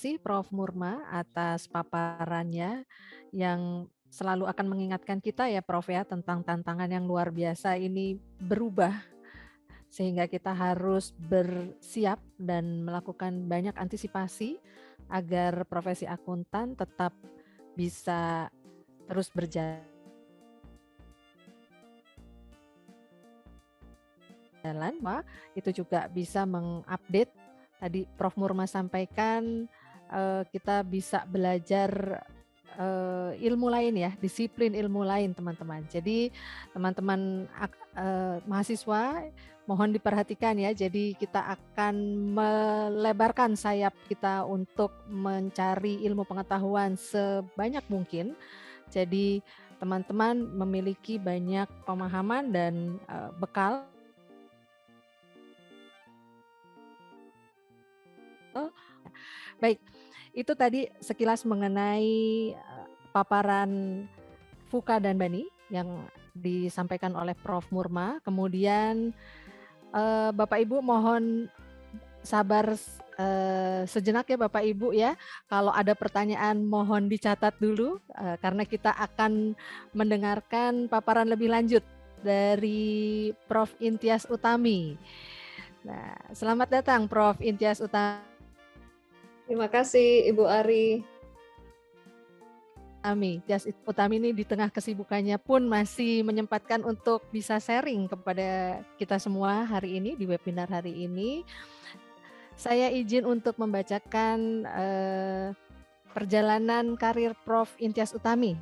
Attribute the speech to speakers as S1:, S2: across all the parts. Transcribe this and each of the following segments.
S1: kasih Prof. Murma atas paparannya yang selalu akan mengingatkan kita ya Prof ya tentang tantangan yang luar biasa ini berubah sehingga kita harus bersiap dan melakukan banyak antisipasi agar profesi akuntan tetap bisa terus berjalan. Itu juga bisa mengupdate tadi Prof. Murma sampaikan kita bisa belajar ilmu lain ya, disiplin ilmu lain teman-teman. Jadi teman-teman mahasiswa mohon diperhatikan ya. Jadi kita akan melebarkan sayap kita untuk mencari ilmu pengetahuan sebanyak mungkin. Jadi teman-teman memiliki banyak pemahaman dan bekal. Baik, itu tadi sekilas mengenai paparan Fuka dan Bani yang disampaikan oleh Prof. Murma. Kemudian Bapak Ibu mohon sabar sejenak ya Bapak Ibu ya. Kalau ada pertanyaan mohon dicatat dulu karena kita akan mendengarkan paparan lebih lanjut dari Prof. Intias Utami. Nah, selamat datang Prof. Intias Utami.
S2: Terima kasih Ibu Ari.
S1: Intias Utami ini di tengah kesibukannya pun masih menyempatkan untuk bisa sharing kepada kita semua hari ini di webinar hari ini. Saya izin untuk membacakan perjalanan karir Prof. Intias Utami.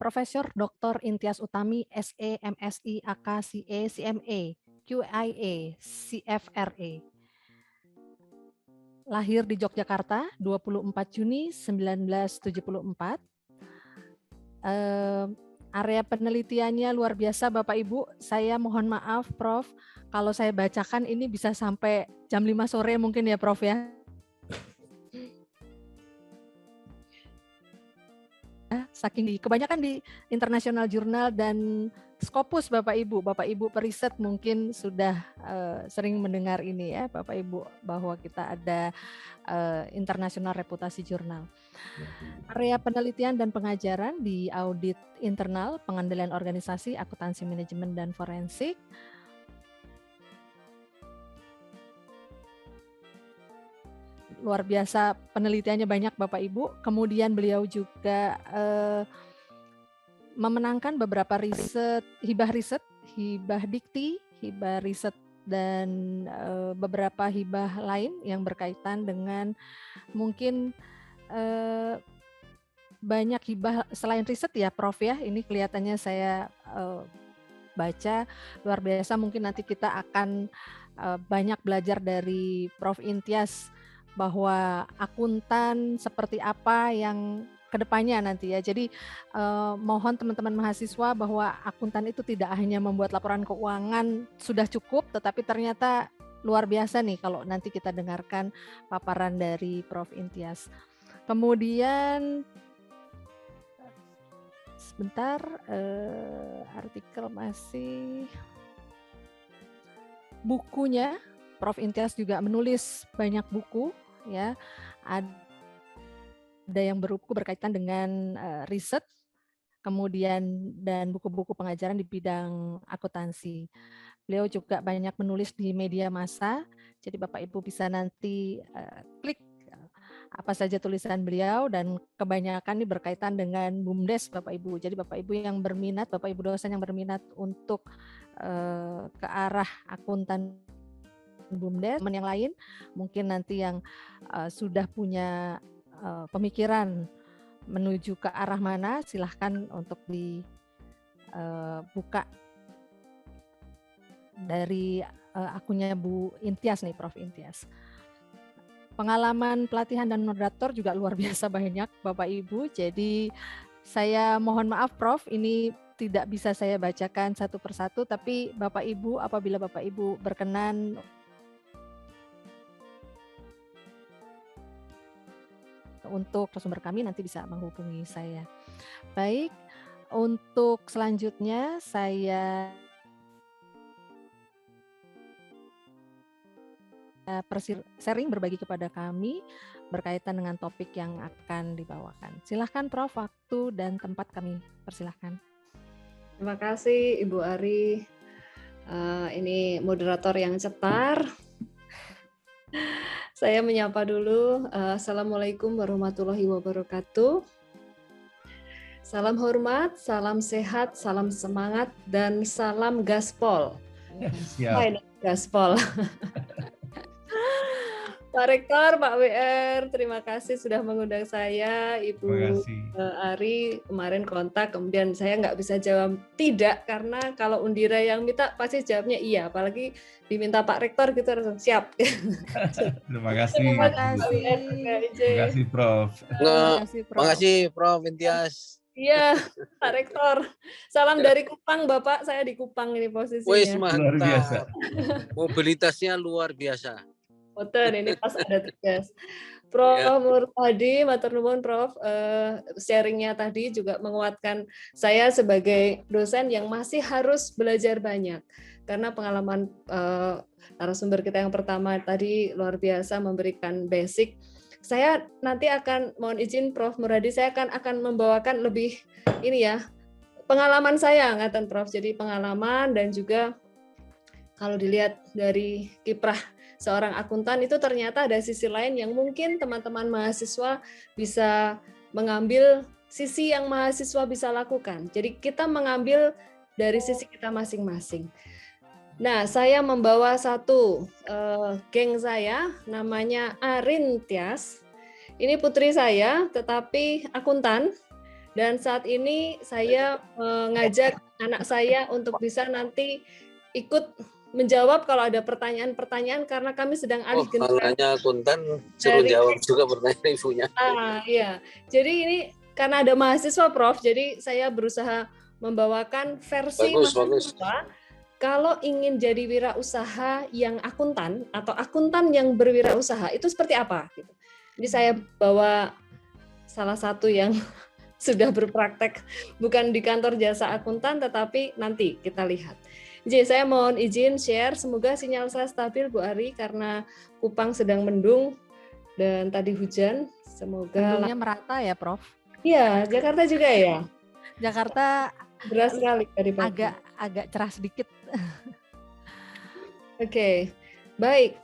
S1: Profesor Dr. Intias Utami, SE, MSI, AK, CA, CMA, QIA, CFRA. Lahir di Yogyakarta 24 Juni 1974. Area penelitiannya luar biasa Bapak Ibu. Saya mohon maaf Prof, kalau saya bacakan ini bisa sampai jam 5 sore mungkin ya Prof ya. Saking kebanyakan di internasional jurnal dan Scopus Bapak Ibu periset mungkin sudah sering mendengar ini ya Bapak Ibu bahwa kita ada internasional reputasi jurnal. Area penelitian dan pengajaran di audit internal, pengendalian organisasi, akuntansi manajemen dan forensik. Luar biasa penelitiannya banyak Bapak Ibu. Kemudian beliau juga memenangkan beberapa riset, hibah dikti, hibah riset dan beberapa hibah lain yang berkaitan dengan mungkin banyak hibah selain riset ya Prof ya. Ini kelihatannya saya baca luar biasa. Mungkin nanti kita akan banyak belajar dari Prof Intias bahwa akuntan seperti apa yang kedepannya nanti ya. Jadi mohon teman-teman mahasiswa bahwa akuntan itu tidak hanya membuat laporan keuangan sudah cukup, tetapi ternyata luar biasa nih kalau nanti kita dengarkan paparan dari Prof Intias. Kemudian sebentar, artikel masih bukunya. Prof Intias juga menulis banyak buku ya. Ada yang berbuku berkaitan dengan riset, kemudian dan buku-buku pengajaran di bidang akuntansi. Beliau juga banyak menulis di media massa. Jadi Bapak Ibu bisa nanti klik apa saja tulisan beliau dan kebanyakan ini berkaitan dengan BUMDes Bapak Ibu. Jadi Bapak Ibu yang berminat, Bapak Ibu dosen yang berminat untuk ke arah akuntan BUMDes, teman yang lain mungkin nanti yang sudah punya pemikiran menuju ke arah mana, silahkan untuk dibuka dari akunnya Bu Intias nih, Prof Intias. Pengalaman pelatihan dan moderator juga luar biasa banyak Bapak Ibu. Jadi saya mohon maaf Prof, ini tidak bisa saya bacakan satu persatu, tapi Bapak Ibu apabila Bapak Ibu berkenan untuk sumber kami nanti bisa menghubungi saya. Baik, untuk selanjutnya saya sharing berbagi kepada kami berkaitan dengan topik yang akan dibawakan. Silahkan Prof, waktu dan tempat kami persilahkan.
S2: Terima kasih Ibu Ari. Ini moderator yang cetar. Saya menyapa dulu. Assalamualaikum warahmatullahi wabarakatuh. Salam hormat, salam sehat, salam semangat, dan salam gaspol.
S3: Siap.
S2: Gaspol. Pak Rektor, Pak WR, terima kasih sudah mengundang saya. Ibu Ari kemarin kontak, kemudian saya nggak bisa jawab tidak, karena kalau Undira yang minta pasti jawabnya iya, apalagi diminta Pak Rektor gitu harus siap.
S3: Terima kasih.
S1: Terima kasih.
S3: Terima kasih Prof.
S4: Terima kasih Prof Intias.
S2: Iya, Pak Rektor. Salam dari Kupang, Bapak. Saya di Kupang ini posisinya.
S4: Wes, mantap.
S3: Luar biasa.
S4: Mobilitasnya luar biasa.
S2: Boten, ini pas ada tugas. Prof Murtadi, matur nuwun Prof, sharingnya tadi juga menguatkan saya sebagai dosen yang masih harus belajar banyak. Karena pengalaman narasumber kita yang pertama tadi luar biasa memberikan basic. Saya nanti akan, mohon izin Prof Muradi, saya akan membawakan lebih ini ya, pengalaman saya, ngaten Prof. Jadi pengalaman dan juga kalau dilihat dari kiprah seorang akuntan itu ternyata ada sisi lain yang mungkin teman-teman mahasiswa bisa mengambil sisi yang mahasiswa bisa lakukan. Jadi kita mengambil dari sisi kita masing-masing. Nah, saya membawa satu geng saya, namanya Arin Tias. Ini putri saya, tetapi akuntan. Dan saat ini saya mengajak anak saya untuk bisa nanti ikut menjawab kalau ada pertanyaan-pertanyaan, karena kami sedang alih generasi.
S4: Kalau hanya akuntan, suruh jawab juga pertanyaan ibunya.
S2: Iya. Jadi ini karena ada mahasiswa, Prof. Jadi saya berusaha membawakan versi mahasiswa. Kalau ingin jadi wirausaha yang akuntan atau akuntan yang berwirausaha itu seperti apa? Jadi saya bawa salah satu yang sudah berpraktek bukan di kantor jasa akuntan, tetapi nanti kita lihat. Jadi saya mohon izin share, semoga sinyal saya stabil Bu Ari karena Kupang sedang mendung dan tadi hujan. Semoga
S1: mendungnya merata ya Prof.
S2: Iya, Jakarta juga ya.
S1: Jakarta
S2: deras sekali tadi pagi.
S1: Agak cerah sedikit.
S2: Oke, baik.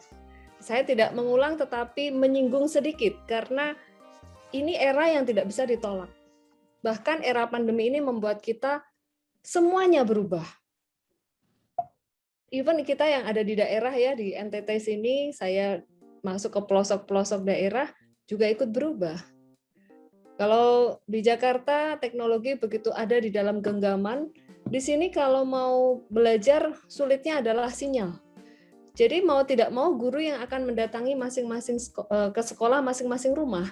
S2: Saya tidak mengulang tetapi menyinggung sedikit karena ini era yang tidak bisa ditolak. Bahkan era pandemi ini membuat kita semuanya berubah. Even kita yang ada di daerah ya, di NTT sini, saya masuk ke pelosok-pelosok daerah juga ikut berubah. Kalau di Jakarta teknologi begitu ada di dalam genggaman, di sini kalau mau belajar sulitnya adalah sinyal. Jadi mau tidak mau guru yang akan mendatangi masing-masing ke sekolah masing-masing rumah.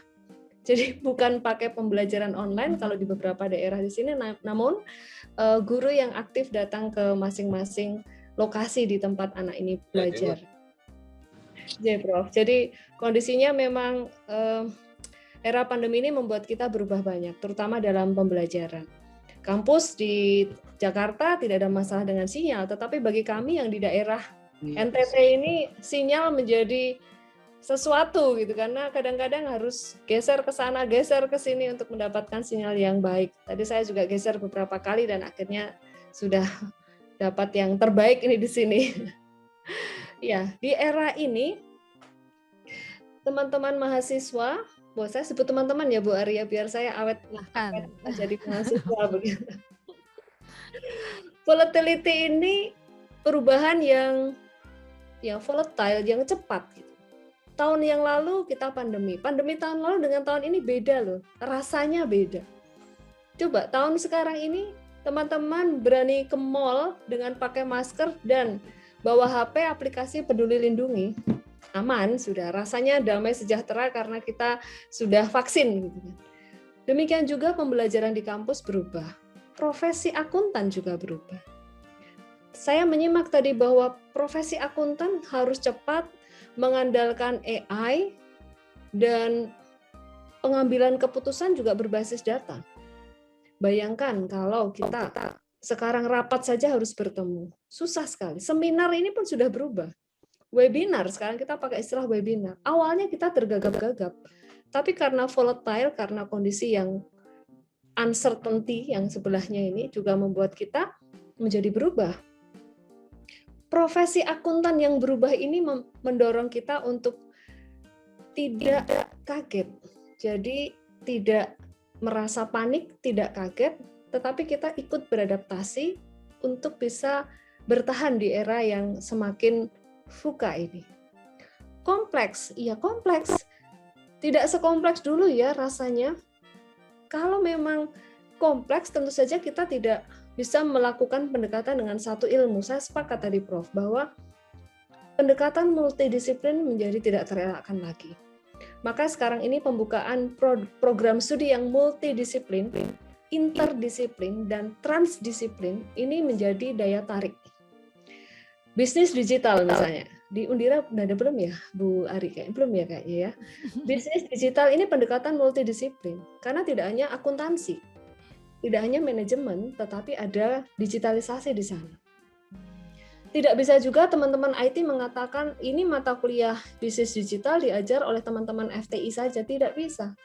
S2: Jadi bukan pakai pembelajaran online kalau di beberapa daerah di sini, namun guru yang aktif datang ke masing-masing lokasi di tempat anak ini belajar. Ya, Prof. Jadi kondisinya memang era pandemi ini membuat kita berubah banyak, terutama dalam pembelajaran. Kampus di Jakarta tidak ada masalah dengan sinyal, tetapi bagi kami yang di daerah NTT ini sinyal menjadi sesuatu gitu, karena kadang-kadang harus geser ke sana, geser ke sini untuk mendapatkan sinyal yang baik. Tadi saya juga geser beberapa kali dan akhirnya sudah dapat yang terbaik ini di sini. Ya, di era ini teman-teman mahasiswa, saya sebut teman-teman ya Bu Arya biar saya awet jadi mahasiswa begitu. Volatility ini perubahan yang volatile, yang cepat gitu. Tahun yang lalu kita pandemi tahun lalu dengan tahun ini beda loh, rasanya beda. Coba tahun sekarang ini teman-teman berani ke mall dengan pakai masker dan bawa HP aplikasi Peduli Lindungi, aman sudah, rasanya damai sejahtera karena kita sudah vaksin. Demikian juga pembelajaran di kampus berubah, profesi akuntan juga berubah. Saya menyimak tadi bahwa profesi akuntan harus cepat, mengandalkan AI, dan pengambilan keputusan juga berbasis data. Bayangkan kalau kita sekarang rapat saja harus bertemu. Susah sekali. Seminar ini pun sudah berubah. webinar. Sekarang kita pakai istilah webinar. Awalnya kita tergagap-gagap, tapi karena volatile, karena kondisi yang uncertainty yang sebelahnya ini juga membuat kita menjadi berubah. Profesi akuntan yang berubah ini mendorong kita untuk tidak kaget. Jadi tidak merasa panik, tidak kaget, tetapi kita ikut beradaptasi untuk bisa bertahan di era yang semakin VUCA ini. Kompleks, iya kompleks. Tidak sekompleks dulu ya rasanya. Kalau memang kompleks, tentu saja kita tidak bisa melakukan pendekatan dengan satu ilmu. Saya sepakat tadi Prof, bahwa pendekatan multidisiplin menjadi tidak terelakkan lagi. Maka sekarang ini pembukaan program studi yang multidisiplin, interdisiplin, dan transdisiplin ini menjadi daya tarik. Bisnis digital misalnya, di Undira udah ada belum ya, Bu Ari? Belum ya kayaknya ya. Bisnis digital ini pendekatan multidisiplin, karena tidak hanya akuntansi, tidak hanya manajemen, tetapi ada digitalisasi di sana. Tidak bisa juga teman-teman IT mengatakan ini mata kuliah bisnis digital diajar oleh teman-teman FTI saja, tidak bisa.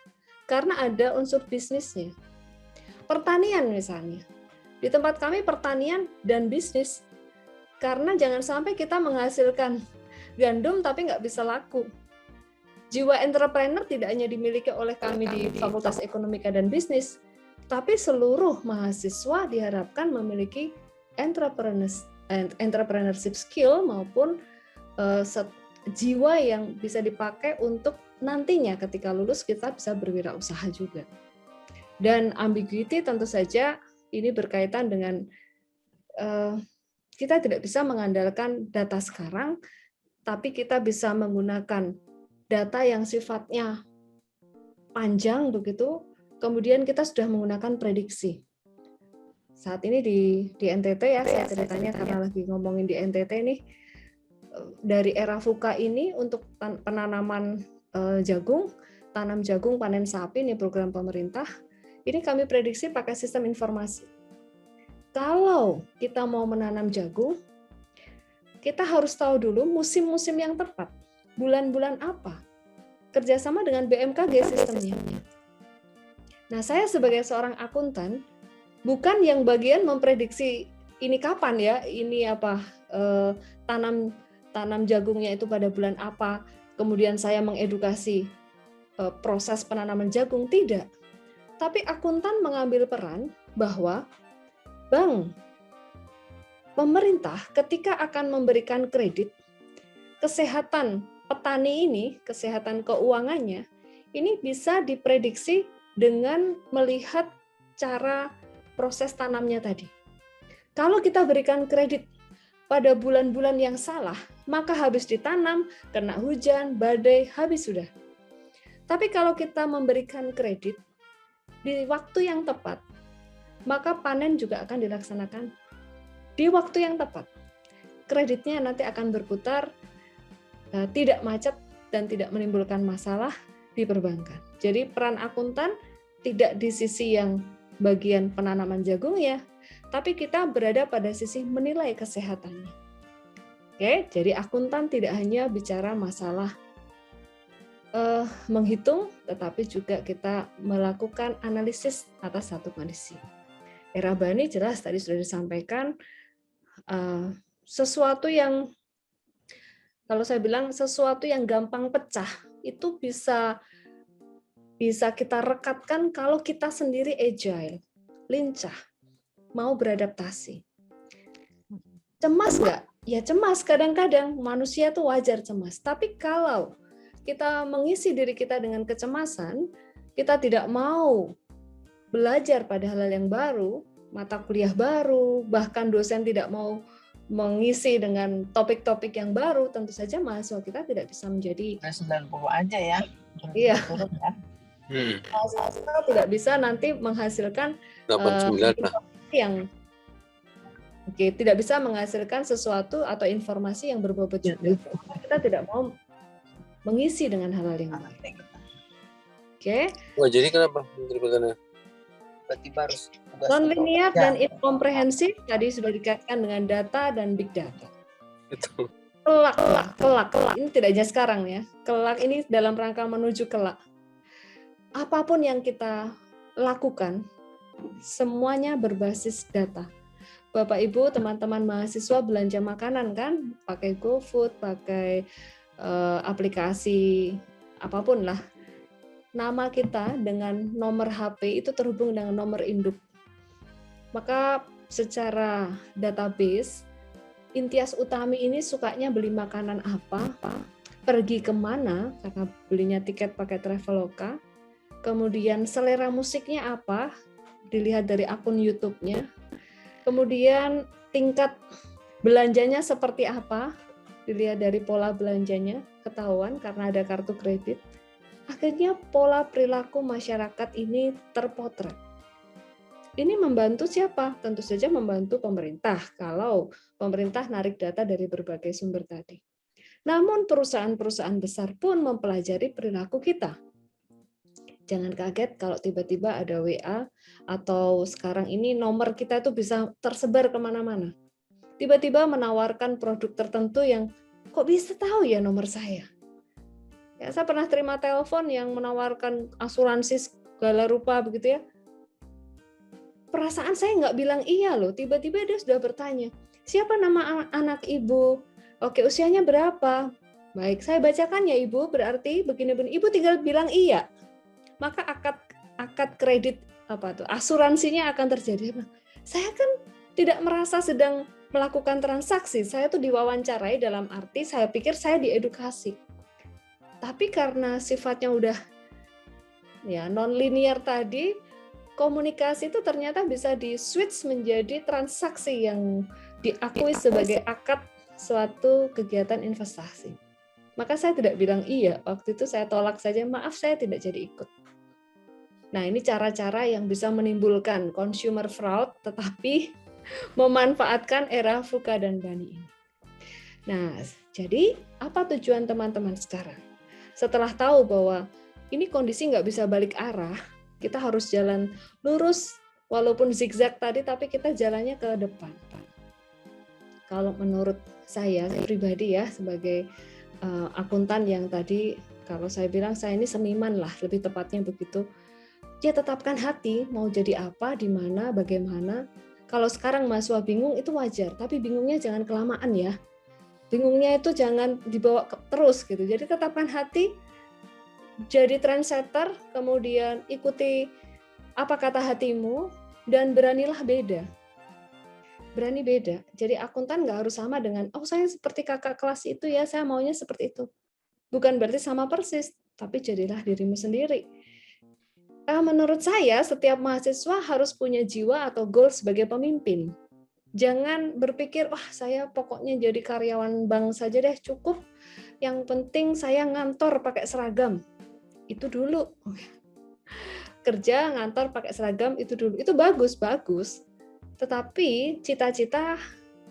S2: Karena ada unsur bisnisnya. Pertanian misalnya. Di tempat kami pertanian dan bisnis. Karena jangan sampai kita menghasilkan gandum tapi nggak bisa laku. Jiwa entrepreneur tidak hanya dimiliki oleh kami di Fakultas Ekonomika dan Bisnis, tapi seluruh mahasiswa diharapkan memiliki entrepreneurship skill maupun jiwa yang bisa dipakai untuk nantinya ketika lulus kita bisa berwirausaha juga. Dan ambiguity tentu saja ini berkaitan dengan kita tidak bisa mengandalkan data sekarang, tapi kita bisa menggunakan data yang sifatnya panjang begitu, kemudian kita sudah menggunakan prediksi. Saat ini di NTT ya, saya ceritanya karena lagi ngomongin di NTT nih, dari era VUCA ini untuk penanaman jagung, tanam jagung panen sapi, ini program pemerintah, ini kami prediksi pakai sistem informasi. Kalau kita mau menanam jagung, kita harus tahu dulu musim-musim yang tepat, bulan-bulan apa, kerjasama dengan BMKG sistemnya. Nah, saya sebagai seorang akuntan, bukan yang bagian memprediksi ini kapan ya, ini apa tanam jagungnya itu pada bulan apa, kemudian saya mengedukasi proses penanaman jagung, tidak. Tapi akuntan mengambil peran bahwa Bang, pemerintah ketika akan memberikan kredit, kesehatan petani ini, kesehatan keuangannya, ini bisa diprediksi dengan melihat cara proses tanamnya tadi. Kalau kita berikan kredit pada bulan-bulan yang salah, maka habis ditanam, kena hujan, badai, habis sudah. Tapi kalau kita memberikan kredit di waktu yang tepat, maka panen juga akan dilaksanakan di waktu yang tepat. Kreditnya nanti akan berputar, tidak macet dan tidak menimbulkan masalah di perbankan. Jadi peran akuntan tidak di sisi yang bagian penanaman jagung ya, tapi kita berada pada sisi menilai kesehatannya. Oke, jadi akuntan tidak hanya bicara masalah menghitung, tetapi juga kita melakukan analisis atas satu kondisi. Era Bani jelas tadi sudah disampaikan sesuatu yang, kalau saya bilang sesuatu yang gampang pecah itu bisa kita rekatkan kalau kita sendiri agile, lincah, mau beradaptasi. Cemas nggak? Ya cemas, kadang-kadang manusia tuh wajar cemas. Tapi kalau kita mengisi diri kita dengan kecemasan, kita tidak mau belajar pada hal yang baru, mata kuliah baru, bahkan dosen tidak mau mengisi dengan topik-topik yang baru, tentu saja mahasiswa kita tidak bisa menjadi
S5: 90 aja ya.
S2: Iya. Mahasiswa tidak bisa nanti menghasilkan yang tidak bisa menghasilkan sesuatu atau informasi yang berbobot juga. Kita tidak mau mengisi dengan hal-hal yang lain.
S4: Wah, jadi kenapa?
S5: Berarti harus
S2: non-linear dan incomprehensif tadi sudah dikaitkan dengan data dan big data.
S4: Betul.
S2: kelak. Ini tidak hanya sekarang ya. Kelak ini dalam rangka menuju kelak. Apapun yang kita lakukan, semuanya berbasis data. Bapak Ibu, teman-teman mahasiswa belanja makanan kan, pakai GoFood, pakai aplikasi apapun lah. Nama kita dengan nomor HP itu terhubung dengan nomor induk. Maka secara database, Intias Utami ini sukanya beli makanan apa, pergi kemana, karena belinya tiket pakai Traveloka, kemudian selera musiknya apa, dilihat dari akun YouTube-nya, kemudian tingkat belanjanya seperti apa, dilihat dari pola belanjanya, ketahuan karena ada kartu kredit. Akhirnya pola perilaku masyarakat ini terpotret. Ini membantu siapa? Tentu saja membantu pemerintah, kalau pemerintah narik data dari berbagai sumber tadi. Namun perusahaan-perusahaan besar pun mempelajari perilaku kita. Jangan kaget kalau tiba-tiba ada WA, atau sekarang ini nomor kita itu bisa tersebar kemana-mana. Tiba-tiba menawarkan produk tertentu yang, kok bisa tahu ya nomor saya? Ya, saya pernah terima telepon yang menawarkan asuransi segala rupa begitu ya. Perasaan saya nggak bilang iya loh, tiba-tiba dia sudah bertanya, siapa nama anak ibu? Oke, usianya berapa? Baik, saya bacakan ya ibu, berarti begini-begini. Ibu tinggal bilang iya. Maka akad kredit asuransinya akan terjadi. Saya kan tidak merasa sedang melakukan transaksi, saya tuh diwawancarai dalam arti saya pikir saya diedukasi. Tapi karena sifatnya udah ya non-linear tadi, komunikasi itu ternyata bisa di-switch menjadi transaksi yang diakui sebagai akad suatu kegiatan investasi. Maka saya tidak bilang iya, waktu itu saya tolak saja, maaf saya tidak jadi ikut. Nah, ini cara-cara yang bisa menimbulkan consumer fraud, tetapi memanfaatkan era VUCA dan BANI ini. Nah, jadi apa tujuan teman-teman sekarang? Setelah tahu bahwa ini kondisi nggak bisa balik arah, kita harus jalan lurus, walaupun zigzag tadi, tapi kita jalannya ke depan. Kalau menurut saya pribadi ya, sebagai akuntan yang tadi, kalau saya bilang saya ini seniman lah, lebih tepatnya begitu. Ya tetapkan hati, mau jadi apa, di mana, bagaimana. Kalau sekarang mahasiswa bingung itu wajar, tapi bingungnya jangan kelamaan ya. Bingungnya itu jangan dibawa terus gitu. Jadi tetapkan hati, jadi trendsetter, kemudian ikuti apa kata hatimu, dan beranilah beda. Berani beda. Jadi akuntan nggak harus sama dengan, oh saya seperti kakak kelas itu ya, saya maunya seperti itu. Bukan berarti sama persis, tapi jadilah dirimu sendiri. Menurut saya, setiap mahasiswa harus punya jiwa atau goal sebagai pemimpin. Jangan berpikir, wah saya pokoknya jadi karyawan bank saja deh, cukup. Yang penting saya ngantor pakai seragam. Itu dulu. Kerja ngantor pakai seragam itu dulu. Itu bagus. Tetapi cita-cita,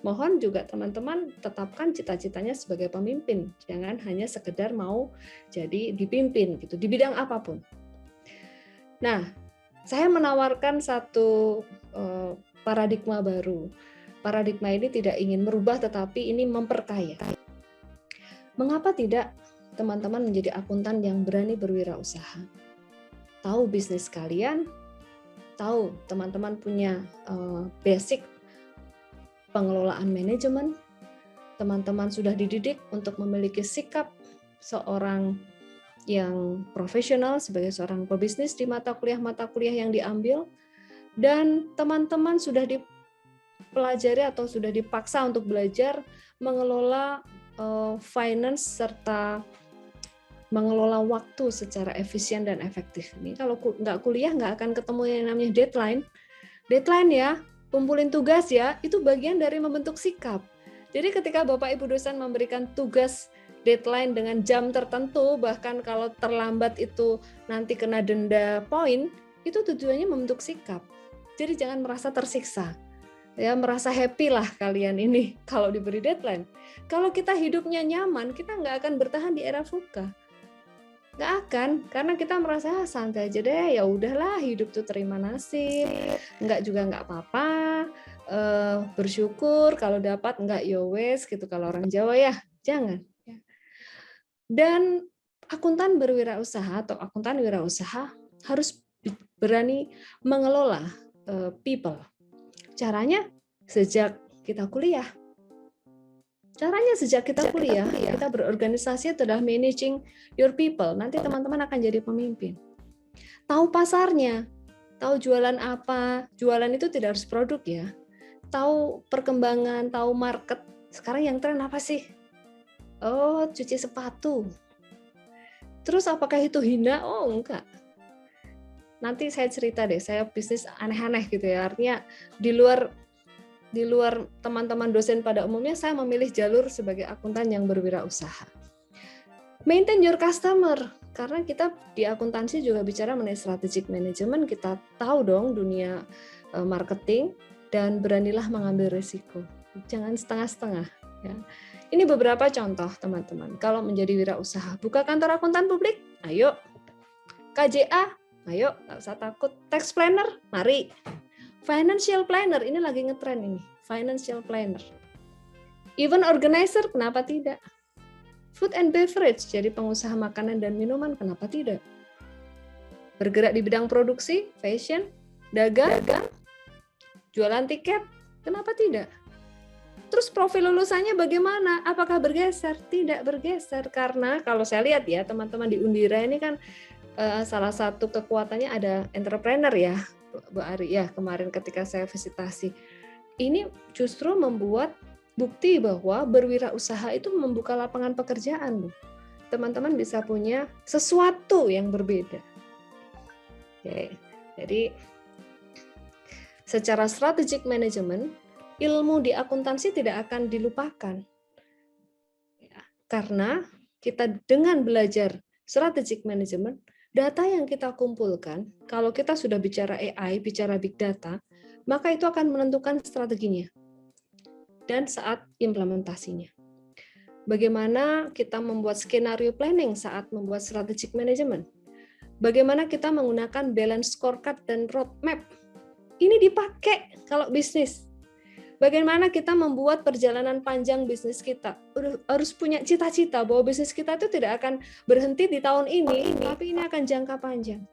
S2: mohon juga teman-teman tetapkan cita-citanya sebagai pemimpin. Jangan hanya sekedar mau jadi dipimpin gitu di bidang apapun. Nah, saya menawarkan satu paradigma baru. Paradigma ini tidak ingin merubah, tetapi ini memperkaya. Mengapa tidak teman-teman menjadi akuntan yang berani berwirausaha? Tahu bisnis kalian, tahu teman-teman punya basic pengelolaan manajemen, teman-teman sudah dididik untuk memiliki sikap seorang yang profesional sebagai seorang pebisnis di mata kuliah yang diambil, dan teman-teman sudah dipelajari atau sudah dipaksa untuk belajar mengelola finance serta mengelola waktu secara efisien dan efektif. Ini kalau nggak kuliah nggak akan ketemu yang namanya deadline. Deadline ya, kumpulin tugas ya, itu bagian dari membentuk sikap. Jadi ketika Bapak Ibu dosen memberikan tugas deadline dengan jam tertentu, bahkan kalau terlambat itu nanti kena denda poin, itu tujuannya membentuk sikap. Jadi jangan merasa tersiksa. Ya, merasa happy lah kalian ini kalau diberi deadline. Kalau kita hidupnya nyaman, kita nggak akan bertahan di era VUCA. Nggak akan, karena kita merasa santai aja deh, ya udahlah hidup tuh terima nasib, nggak juga nggak apa-apa, bersyukur kalau dapat, nggak ya wes gitu kalau orang Jawa ya. Jangan. Dan akuntan berwirausaha atau akuntan wirausaha harus berani mengelola people. Caranya sejak kita kuliah. Kita berorganisasi itu adalah managing your people. Nanti teman-teman akan jadi pemimpin. Tahu pasarnya, tahu jualan apa. Jualan itu tidak harus produk ya. Tahu perkembangan, tahu market. Sekarang yang tren apa sih? Oh, cuci sepatu. Terus apakah itu hina? Oh, enggak. Nanti saya cerita deh, saya bisnis aneh-aneh gitu ya. Artinya di luar teman-teman dosen pada umumnya, saya memilih jalur sebagai akuntan yang berwirausaha. Maintain your customer, karena kita di akuntansi juga bicara mengenai strategic management, kita tahu dong dunia marketing, dan beranilah mengambil risiko. Jangan setengah-setengah. Ya. Ini beberapa contoh teman-teman. Kalau menjadi wirausaha, buka kantor akuntan publik, ayo. KJA, ayo, nggak usah takut. Tax planner, mari. Financial planner, ini lagi ngetren ini. Financial planner. Event organizer, kenapa tidak? Food and beverage, jadi pengusaha makanan dan minuman, kenapa tidak? Bergerak di bidang produksi, fashion, dagang, jualan tiket, kenapa tidak? Terus profil lulusannya bagaimana? Apakah bergeser? Tidak bergeser, karena kalau saya lihat ya, teman-teman di Undira ini kan salah satu kekuatannya ada entrepreneur ya, Bu Ari ya, kemarin ketika saya visitasi. Ini justru membuat bukti bahwa berwirausaha itu membuka lapangan pekerjaan, Bu. Teman-teman bisa punya sesuatu yang berbeda. Oke. Jadi secara strategic management, ilmu di akuntansi tidak akan dilupakan. Ya, karena kita dengan belajar strategic management, data yang kita kumpulkan, kalau kita sudah bicara AI, bicara big data, maka itu akan menentukan strateginya dan saat implementasinya. Bagaimana kita membuat skenario planning saat membuat strategic management? Bagaimana kita menggunakan balance scorecard dan roadmap? Ini dipakai kalau bisnis. Bagaimana kita membuat perjalanan panjang bisnis kita? Harus punya cita-cita bahwa bisnis kita itu tidak akan berhenti di tahun ini, tapi ini akan jangka panjang.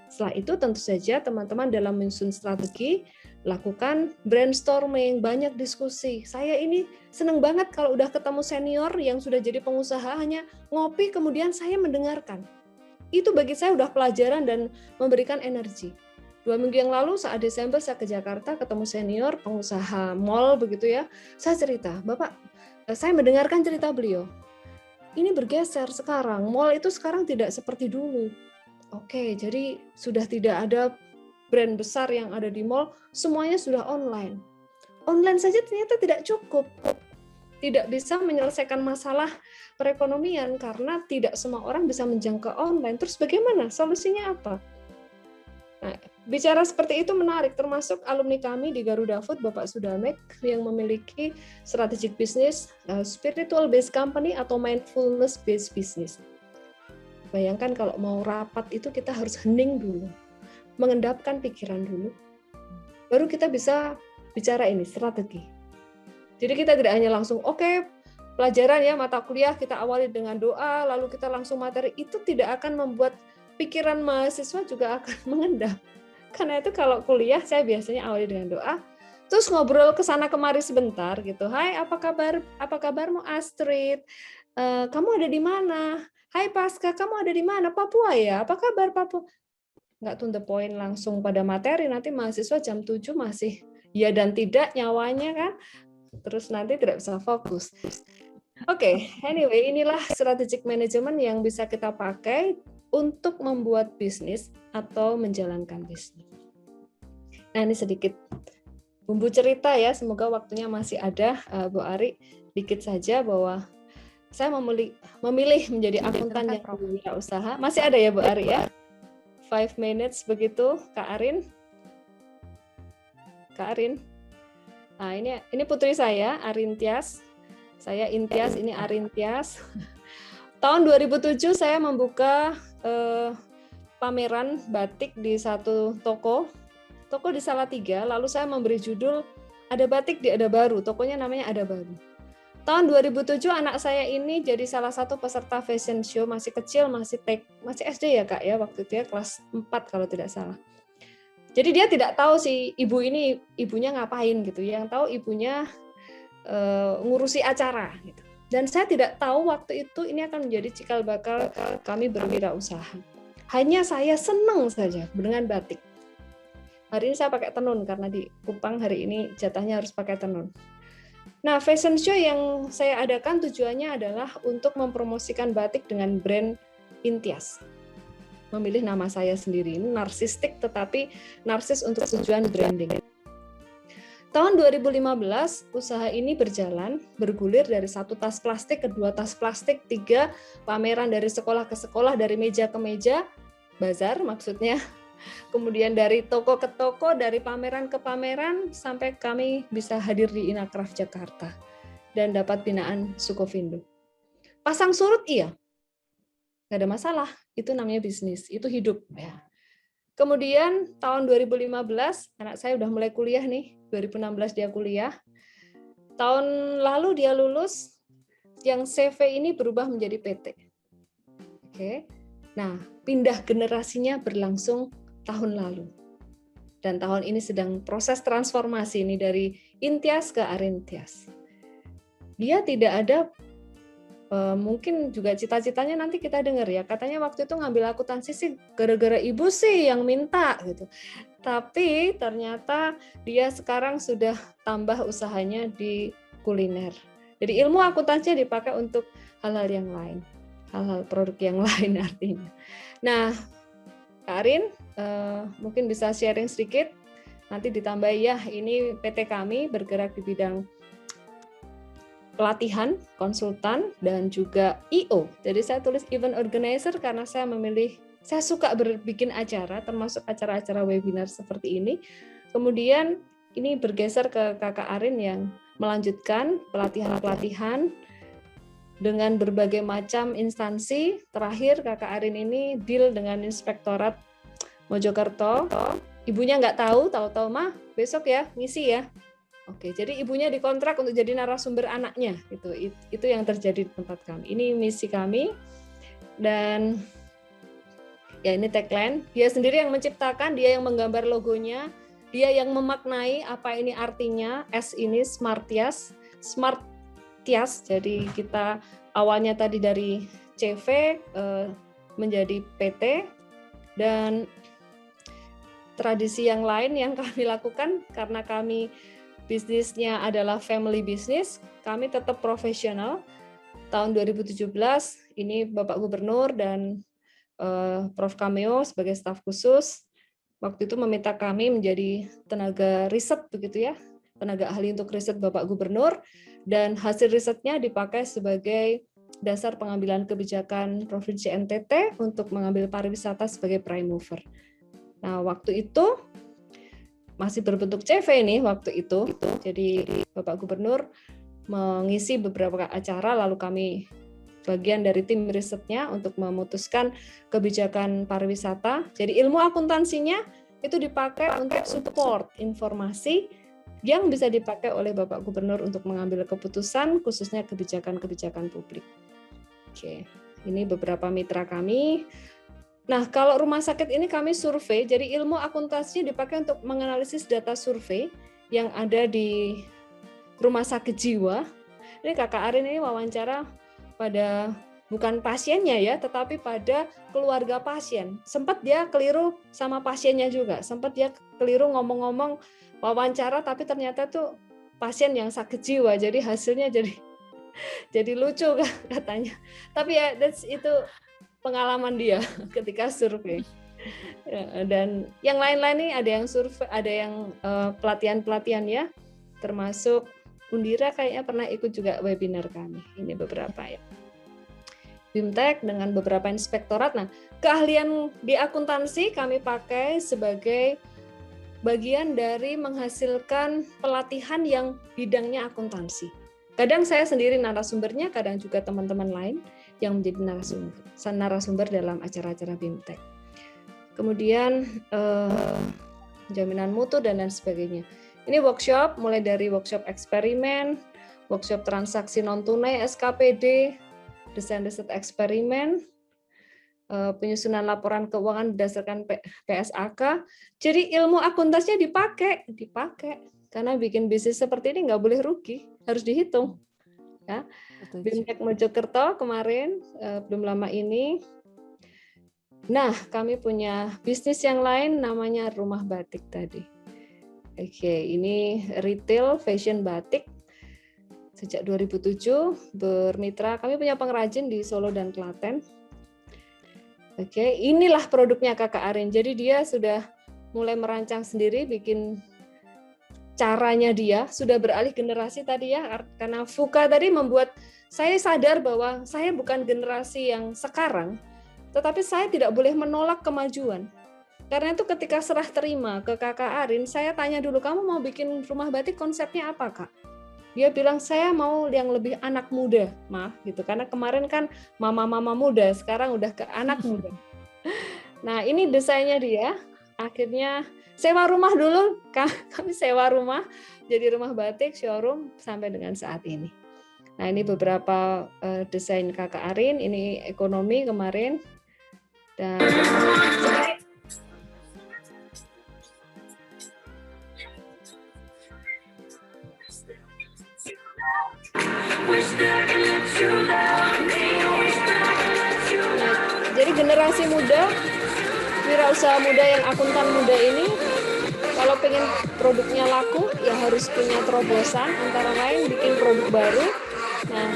S2: Setelah itu tentu saja teman-teman dalam menyusun strategi, lakukan brainstorming, banyak diskusi. Saya ini senang banget kalau udah ketemu senior yang sudah jadi pengusaha, hanya ngopi kemudian saya mendengarkan. Itu bagi saya udah pelajaran dan memberikan energi. 2 minggu yang lalu saat Desember saya ke Jakarta ketemu senior pengusaha mall begitu ya. Saya cerita, Bapak, saya mendengarkan cerita beliau. Ini bergeser sekarang. Mall itu sekarang tidak seperti dulu. Oke, jadi sudah tidak ada brand besar yang ada di mall, semuanya sudah online. Online saja ternyata tidak cukup. Tidak bisa menyelesaikan masalah perekonomian karena tidak semua orang bisa menjangkau online. Terus bagaimana? Solusinya apa? Nah, bicara seperti itu menarik, termasuk alumni kami di Garuda Food, Bapak Sudamek, yang memiliki strategic business, spiritual based company atau mindfulness based business. Bayangkan kalau mau rapat itu kita harus hening dulu, mengendapkan pikiran dulu, baru kita bisa bicara ini, strategi. Jadi kita tidak hanya langsung, oke, pelajaran ya, mata kuliah kita awali dengan doa, lalu kita langsung materi, itu tidak akan membuat pikiran mahasiswa juga akan mengendap. Karena itu kalau kuliah saya biasanya awali dengan doa, terus ngobrol ke sana kemari sebentar gitu. Hai, apa kabar? Apa kabarmu Astrid? Kamu ada di mana? Hai Pasca, kamu ada di mana? Papua ya? Apa kabar Papua? Nggak to the point langsung pada materi, nanti mahasiswa jam 7 masih ya dan tidak nyawanya kan. Terus nanti tidak bisa fokus. Oke, anyway, inilah strategic management yang bisa kita pakai untuk membuat bisnis atau menjalankan bisnis. Nah, ini sedikit bumbu cerita ya, semoga waktunya masih ada, Bu Ari, dikit saja bahwa saya memilih menjadi akuntan yang berwirausaha. Masih ada ya Bu Ari ya? 5 minutes begitu, Kak Arin. Kak Arin. Nah, ini putri saya, Arin Tias. Saya Intias, ini Arin Tias. Tahun 2007 saya membuka pameran batik di satu toko di Salatiga, lalu saya memberi judul Ada Batik di Ada Baru, tokonya namanya Ada Baru. Tahun 2007 anak saya ini jadi salah satu peserta fashion show, masih kecil, masih SD ya Kak ya, waktu itu ya kelas 4 kalau tidak salah. Jadi dia tidak tahu sih ibunya ngapain gitu, yang tahu ibunya ngurusi acara gitu. Dan saya tidak tahu waktu itu ini akan menjadi cikal bakal kami berwirausaha. Hanya saya senang saja dengan batik. Hari ini saya pakai tenun karena di Kupang hari ini jatahnya harus pakai tenun. Nah, fashion show yang saya adakan tujuannya adalah untuk mempromosikan batik dengan brand Intias. Memilih nama saya sendiri, ini narsistik tetapi narsis untuk tujuan branding. Tahun 2015, usaha ini berjalan, bergulir dari 1 tas plastik ke 2 tas plastik, 3 pameran dari sekolah ke sekolah, dari meja ke meja, bazar maksudnya. Kemudian dari toko ke toko, dari pameran ke pameran, sampai kami bisa hadir di Inacraft Jakarta dan dapat binaan Sukovindo. Pasang surut iya, nggak ada masalah, itu namanya bisnis, itu hidup. Ya. Kemudian tahun 2015, anak saya udah mulai kuliah nih, 2016 dia kuliah. Tahun lalu dia lulus, yang CV ini berubah menjadi PT. Oke. Nah, pindah generasinya berlangsung tahun lalu. Dan tahun ini sedang proses transformasi ini dari Intias ke Arintias. Dia tidak ada, mungkin juga cita-citanya nanti kita dengar ya, katanya waktu itu ngambil akuntansi sih gara-gara ibu sih yang minta gitu. Tapi ternyata dia sekarang sudah tambah usahanya di kuliner. Jadi ilmu akuntansinya dipakai untuk hal-hal yang lain, hal-hal produk yang lain artinya. Nah, Kak Arin, mungkin bisa sharing sedikit, nanti ditambah ya, ini PT kami bergerak di bidang pelatihan, konsultan, dan juga I.O. Jadi saya tulis event organizer karena saya suka bikin acara, termasuk acara-acara webinar seperti ini. Kemudian ini bergeser ke Kakak Arin yang melanjutkan pelatihan-pelatihan dengan berbagai macam instansi. Terakhir Kakak Arin ini deal dengan Inspektorat Mojokerto. Ibunya nggak tahu mah besok ya ngisi ya. Oke, jadi ibunya dikontrak untuk jadi narasumber anaknya gitu. Itu yang terjadi di tempat kami. Ini misi kami dan ya ini tagline. Dia sendiri yang menciptakan, dia yang menggambar logonya, dia yang memaknai apa ini artinya. S ini Smartias. Tias, jadi kita awalnya tadi dari CV menjadi PT, dan tradisi yang lain yang kami lakukan karena kami bisnisnya adalah family business, kami tetap profesional. Tahun 2017 ini Bapak Gubernur dan Prof. Cameo sebagai staf khusus waktu itu meminta kami menjadi tenaga riset begitu ya, tenaga ahli untuk riset Bapak Gubernur. Dan hasil risetnya dipakai sebagai dasar pengambilan kebijakan Provinsi NTT untuk mengambil pariwisata sebagai prime mover. Nah, waktu itu masih berbentuk CV nih waktu itu. Jadi Bapak Gubernur mengisi beberapa acara, lalu kami bagian dari tim risetnya untuk memutuskan kebijakan pariwisata. Jadi ilmu akuntansinya itu dipakai untuk support informasi yang bisa dipakai oleh Bapak Gubernur untuk mengambil keputusan, khususnya kebijakan-kebijakan publik. Oke, ini beberapa mitra kami. Nah, kalau rumah sakit ini kami survei, jadi ilmu akuntansinya dipakai untuk menganalisis data survei yang ada di rumah sakit jiwa. Ini Kakak Arin ini wawancara pada bukan pasiennya ya, tetapi pada keluarga pasien. Sempat dia keliru sama pasiennya juga, sempat dia keliru ngomong-ngomong wawancara, tapi ternyata tuh pasien yang sakit jiwa, jadi hasilnya jadi lucu katanya. Tapi ya itu pengalaman dia ketika survei. Dan yang lain-lain nih ada yang survei, ada yang pelatihan-pelatihan ya, termasuk Undira kayaknya pernah ikut juga webinar kami. Ini beberapa ya. BIMTEK dengan beberapa inspektorat. Nah, keahlian di akuntansi kami pakai sebagai bagian dari menghasilkan pelatihan yang bidangnya akuntansi. Kadang saya sendiri narasumbernya, kadang juga teman-teman lain yang menjadi narasumber dalam acara-acara BIMTEK. Kemudian jaminan mutu dan lain sebagainya. Ini workshop, mulai dari workshop eksperimen, workshop transaksi non-tunai SKPD, desain riset eksperimen, penyusunan laporan keuangan berdasarkan PSAK. Jadi ilmu akuntansinya dipakai karena bikin bisnis seperti ini nggak boleh rugi, harus dihitung. Ya. BIMTEK Mojokerto kemarin belum lama ini. Nah, kami punya bisnis yang lain namanya Rumah Batik tadi. Oke, ini retail fashion batik. Sejak 2007 bermitra, kami punya pengrajin di Solo dan Klaten. Oke, inilah produknya Kakak Arin. Jadi dia sudah mulai merancang sendiri, bikin caranya dia, sudah beralih generasi tadi ya, karena VUCA tadi membuat saya sadar bahwa saya bukan generasi yang sekarang, tetapi saya tidak boleh menolak kemajuan. Karena itu ketika serah terima ke Kakak Arin, saya tanya dulu, kamu mau bikin rumah batik konsepnya apa, Kak? Dia bilang, saya mau yang lebih anak muda, maaf gitu. Karena kemarin kan mama-mama muda, sekarang udah ke anak muda. Nah, ini desainnya dia. Akhirnya sewa rumah dulu, kami sewa rumah, jadi rumah batik, showroom, sampai dengan saat ini. Nah, ini beberapa desain Kakak Arin, ini ekonomi kemarin. Dan jadi generasi muda, wirausaha muda yang akuntan muda ini, kalau pengen produknya laku, ya harus punya terobosan, antara lain bikin produk baru. Nah,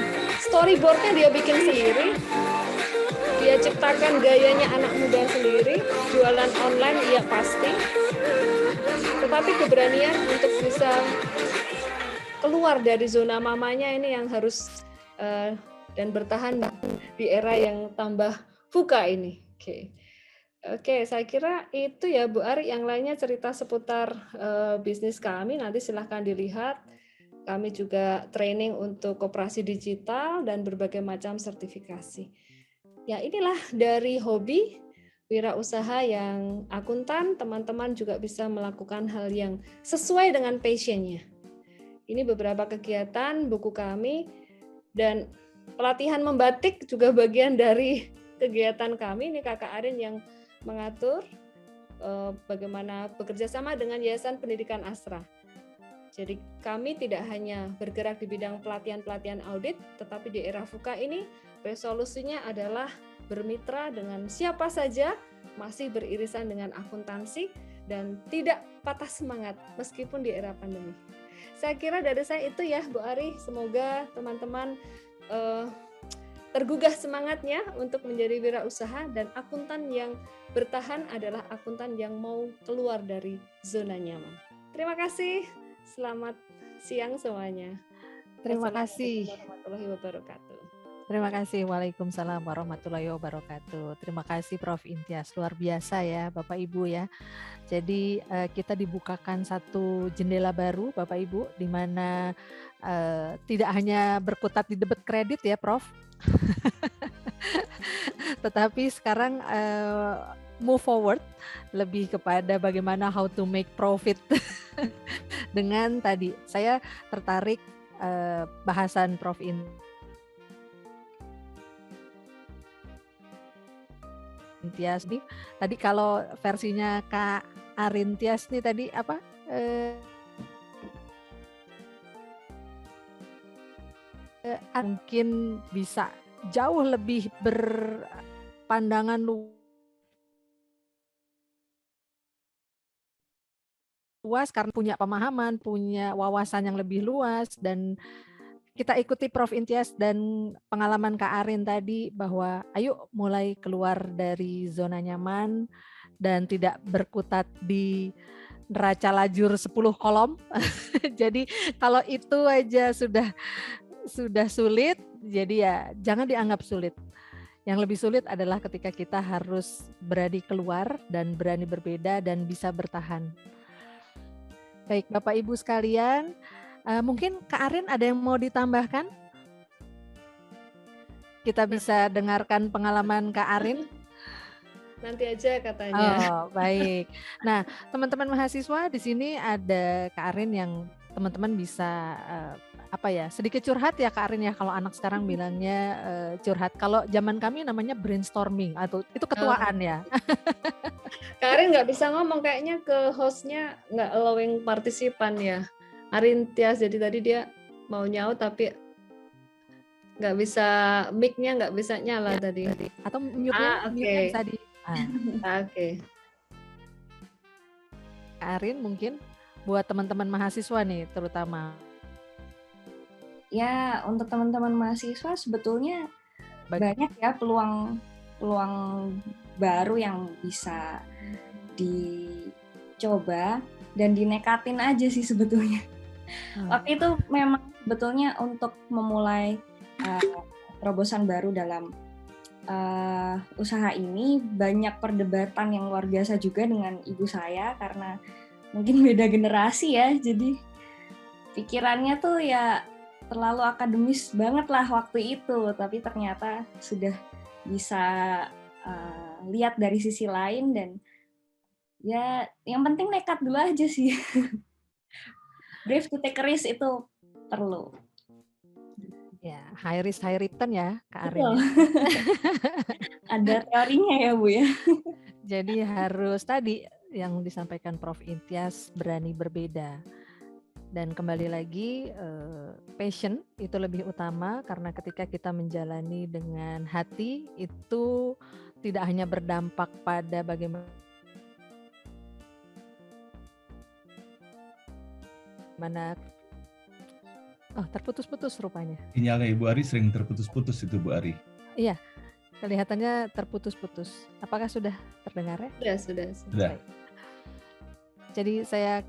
S2: storyboardnya dia bikin sendiri, dia ciptakan gayanya anak muda sendiri, jualan online iya pasti, tetapi keberanian untuk bisa keluar dari zona mamanya ini yang harus dan bertahan di era yang tambah VUCA ini. Oke, saya kira itu ya Bu Ari. Yang lainnya cerita seputar bisnis kami, nanti silahkan dilihat. Kami juga training untuk koperasi digital dan berbagai macam sertifikasi. Ya, inilah dari hobi wirausaha yang akuntan, teman-teman juga bisa melakukan hal yang sesuai dengan passion-nya. Ini beberapa kegiatan buku kami, dan pelatihan membatik juga bagian dari kegiatan kami. Ini Kakak Arin yang mengatur bagaimana bekerja sama dengan Yayasan Pendidikan Astra. Jadi kami tidak hanya bergerak di bidang pelatihan-pelatihan audit, tetapi di era VUCA ini resolusinya adalah bermitra dengan siapa saja, masih beririsan dengan akuntansi, dan tidak patah semangat meskipun di era pandemi. Saya kira dari saya itu ya Bu Ari, semoga teman-teman tergugah semangatnya untuk menjadi wirausaha, dan akuntan yang bertahan adalah akuntan yang mau keluar dari zona nyaman. Terima kasih, selamat siang semuanya.
S1: Terima kasih.
S2: Warahmatullahi wabarakatuh.
S1: Terima kasih. Waalaikumsalam warahmatullahi wabarakatuh. Terima kasih Prof. Intias, luar biasa ya Bapak Ibu ya. Jadi kita dibukakan satu jendela baru Bapak Ibu, di mana tidak hanya berkutat di debit kredit ya Prof. Tetapi sekarang move forward lebih kepada bagaimana how to make profit. Dengan tadi saya tertarik bahasan Prof. Intias nih. Tadi kalau versinya Kak Arin Tias nih tadi apa? Mungkin bisa jauh lebih berpandangan luas karena punya pemahaman, punya wawasan yang lebih luas, dan kita ikuti Prof. Intias dan pengalaman Kak Arin tadi bahwa ayo mulai keluar dari zona nyaman dan tidak berkutat di neraca lajur 10 kolom. Jadi kalau itu aja sudah sulit, jadi ya jangan dianggap sulit. Yang lebih sulit adalah ketika kita harus berani keluar dan berani berbeda dan bisa bertahan. Baik Bapak Ibu sekalian, mungkin Kak Arin ada yang mau ditambahkan? Kita bisa dengarkan pengalaman Kak Arin.
S2: Nanti aja katanya.
S1: Oh, baik. Nah, teman-teman mahasiswa di sini ada Kak Arin yang teman-teman bisa apa ya, sedikit curhat ya Kak Arin ya, kalau anak sekarang bilangnya curhat. Kalau zaman kami namanya brainstorming atau itu ketuaan ya.
S2: Kak Arin nggak bisa ngomong kayaknya, ke hostnya nggak allowing partisipan ya. Arin Tias, jadi tadi dia mau nyaut tapi nggak bisa, mic-nya nggak bisa nyala tadi.
S1: Atau mute-nya
S2: Oke.
S1: bisa di
S2: Oke.
S1: Kak Arin mungkin buat teman-teman mahasiswa nih terutama.
S6: Ya, untuk teman-teman mahasiswa sebetulnya banyak ya peluang baru yang bisa dicoba dan dinekatin aja sih sebetulnya. Waktu itu memang sebetulnya untuk memulai terobosan baru dalam usaha ini banyak perdebatan yang luar biasa juga dengan ibu saya karena mungkin beda generasi ya, jadi pikirannya tuh ya terlalu akademis banget lah waktu itu, tapi ternyata sudah bisa lihat dari sisi lain dan ya yang penting nekat dulu aja sih. Brave to take a risk itu perlu.
S1: Ya, high risk high return ya Kak Arin. Ya.
S6: Ada teorinya ya Bu ya.
S1: Jadi harus tadi yang disampaikan Prof. Intias, berani berbeda. Dan kembali lagi passion itu lebih utama karena ketika kita menjalani dengan hati itu tidak hanya berdampak pada bagaimana terputus-putus rupanya.
S3: Sinyalnya Ibu Ari sering terputus-putus itu Bu Ari.
S1: Iya, kelihatannya terputus-putus. Apakah sudah terdengar ya?
S2: Sudah.
S1: Baik. Jadi saya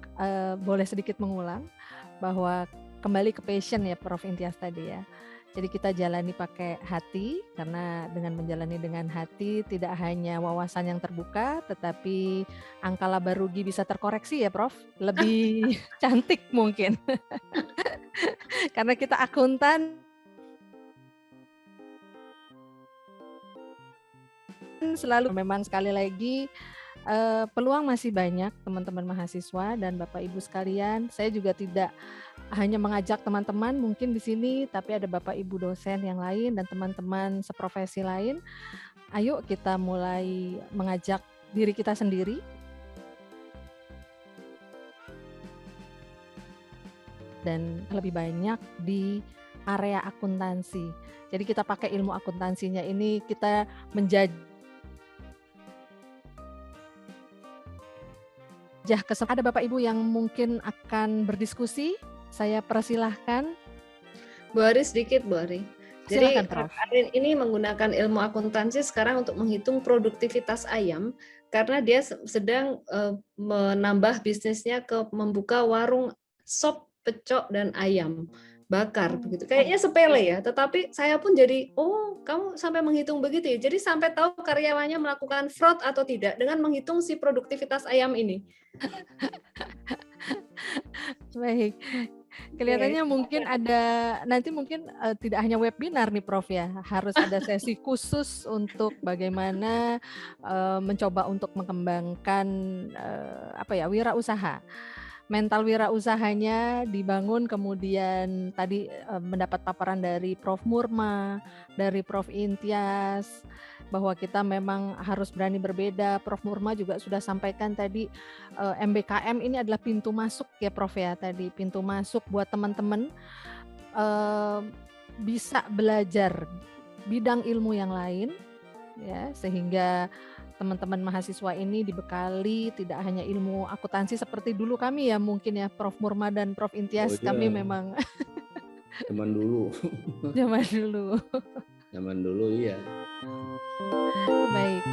S1: boleh sedikit mengulang bahwa kembali ke passion ya Prof. Intias tadi ya. Jadi kita jalani pakai hati karena dengan menjalani dengan hati tidak hanya wawasan yang terbuka tetapi angka laba rugi bisa terkoreksi ya Prof. Lebih cantik mungkin. Karena kita akuntan selalu memang sekali lagi peluang masih banyak teman-teman mahasiswa dan Bapak Ibu sekalian. Saya juga tidak hanya mengajak teman-teman mungkin di sini, tapi ada Bapak Ibu dosen yang lain dan teman-teman seprofesi lain. Ayo kita mulai mengajak diri kita sendiri. Dan lebih banyak di area akuntansi. Jadi kita pakai ilmu akuntansinya ini kita menjadi ada Bapak Ibu yang mungkin akan berdiskusi, saya persilahkan.
S2: Bu Ari sedikit, Bu Ari.
S1: Silakan,
S2: Jadi
S1: Prof.
S2: Arin ini menggunakan ilmu akuntansi sekarang untuk menghitung produktivitas ayam karena dia sedang menambah bisnisnya ke membuka warung sop, pecok dan ayam bakar begitu. Kayaknya sepele ya, tetapi saya pun jadi kamu sampai menghitung begitu ya. Jadi sampai tahu karyawannya melakukan fraud atau tidak dengan menghitung si produktivitas ayam ini.
S1: Baik. Kelihatannya mungkin ada nanti mungkin tidak hanya webinar nih Prof ya, harus ada sesi khusus untuk bagaimana mencoba untuk mengembangkan wirausaha. Mental wirausahanya dibangun, kemudian tadi mendapat paparan dari Prof. Murma, dari Prof. Intias, bahwa kita memang harus berani berbeda. Prof. Murma juga sudah sampaikan tadi MBKM ini adalah pintu masuk ya Prof ya, tadi pintu masuk buat teman-teman bisa belajar bidang ilmu yang lain ya, sehingga teman-teman mahasiswa ini dibekali tidak hanya ilmu akuntansi seperti dulu kami ya mungkin ya Prof. Murma dan Prof. Intias, kami memang
S7: zaman dulu. Zaman dulu iya.
S1: Baik.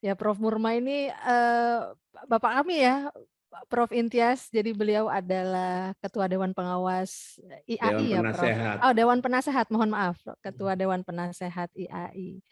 S1: Ya, Prof. Murma ini Bapak kami ya, Prof. Intias. Jadi beliau adalah Ketua Dewan Pengawas IAI
S7: Dewan
S1: ya, Prof.
S7: Penasehat.
S1: Oh, Dewan Penasehat, mohon maaf, Ketua Dewan Penasehat IAI.